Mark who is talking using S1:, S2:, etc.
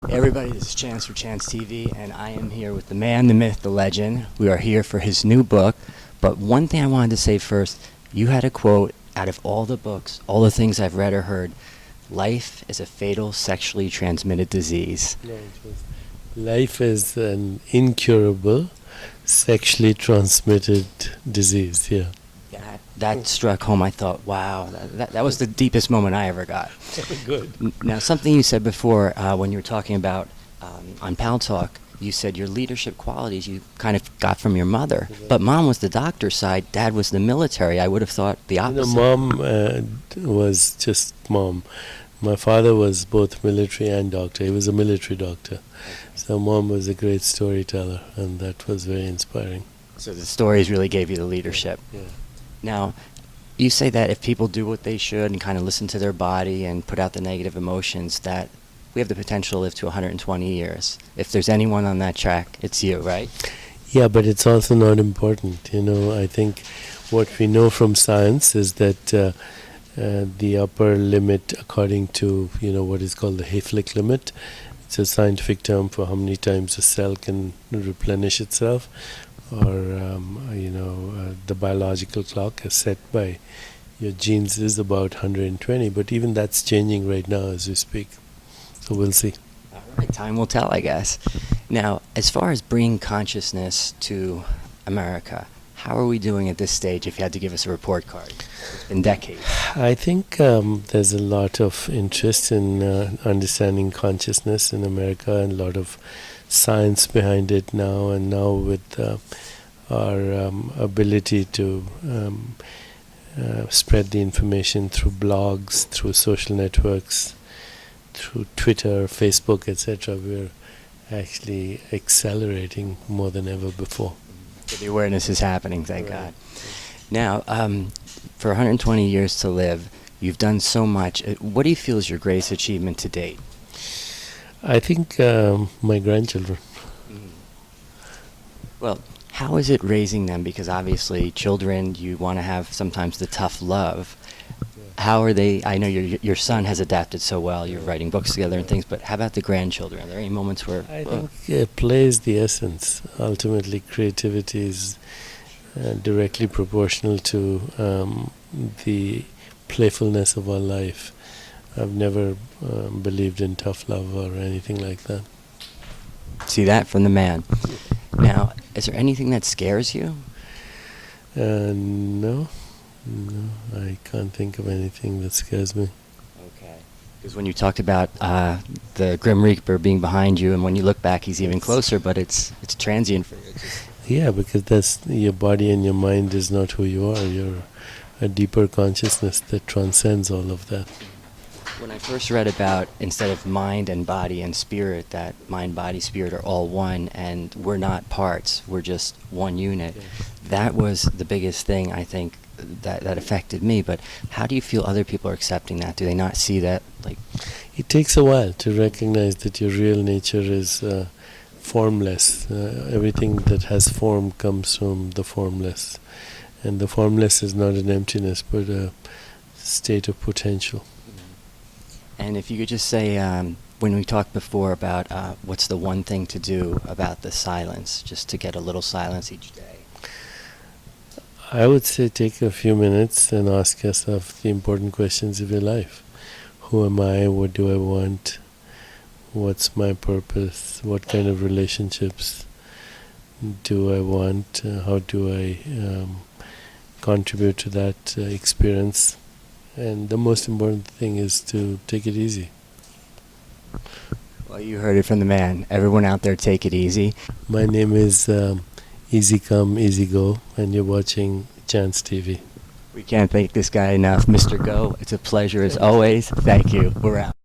S1: Hey everybody, this is Chance for Chance TV, and I am here with the man, the myth, the legend. We are here for his new book, but one thing I wanted to say first, you had a quote out of all the books, all the things I've read or heard, life is a fatal sexually transmitted disease.
S2: No, it was life is an incurable sexually transmitted disease. Yeah.
S1: That struck home. I thought, wow, that was the deepest moment I ever got.
S2: Good.
S1: Now, something you said before when you were talking about on Pal Talk, you said your leadership qualities you kind of got from your mother. But mom was the doctor's side, dad was the military. I would have thought the opposite.
S2: Mom was just mom. My father was both military and doctor. He was a military doctor. So mom was a great storyteller, and that was very inspiring.
S1: So the stories really gave you the leadership.
S2: Yeah.
S1: Now, you say that if people do what they should and kind of listen to their body and put out the negative emotions, that we have the potential to live to 120 years. If there's anyone on that track, it's you, right?
S2: Yeah, but it's also not important. I think what we know from science is that the upper limit, according to what is called the Hayflick limit, it's a scientific term for how many times a cell can replenish itself, or the biological clock is set by your genes is about 120, but even that's changing right now as we speak. So we'll see.
S1: All right, time will tell, I guess. Now, as far as bringing consciousness to America, how are we doing at this stage if you had to give us a report card? It's been decades.
S2: I think there's a lot of interest in understanding consciousness in America, and a lot of science behind it now. And now with our ability to spread the information through blogs, through social networks, through Twitter, Facebook, etc., we're actually accelerating more than ever before.
S1: So the awareness is happening, thank God. Now, for 120 years to live, you've done so much. What do you feel is your greatest achievement to date?
S2: I think my grandchildren.
S1: Well, how is it raising them? Because obviously children, you want to have sometimes the tough love. How are they? I know your son has adapted so well. You're writing books together and things, but how about the grandchildren? Are there any moments where...
S2: I think play is the essence. Ultimately, creativity is directly proportional to the playfulness of our life. I've never believed in tough love or anything like that.
S1: See that from the man. Now, is there anything that scares you?
S2: No, I can't think of anything that scares me.
S1: Okay. Because when you talked about the Grim Reaper being behind you, and when you look back, he's even closer, but it's transient for you.
S2: Yeah, because that's your body and your mind is not who you are. You're a deeper consciousness that transcends all of that.
S1: When I first read about, instead of mind and body and spirit, that mind, body, spirit are all one, and we're not parts, we're just one unit. Yes. That was the biggest thing, I think, that affected me. But how do you feel other people are accepting that? Do they not see that?
S2: It takes a while to recognize that your real nature is formless. Everything that has form comes from the formless. And the formless is not an emptiness, but a state of potential.
S1: And if you could just say, when we talked before about what's the one thing to do about the silence, just to get a little silence each day?
S2: I would say take a few minutes and ask yourself the important questions of your life. Who am I? What do I want? What's my purpose? What kind of relationships do I want? How do I contribute to that experience? And the most important thing is to take it easy.
S1: Well, you heard it from the man. Everyone out there, take it easy.
S2: My name is Easy Come, Easy Go, and you're watching Chance TV.
S1: We can't thank this guy enough. Mr. Go, it's a pleasure as always. Thank you. We're out.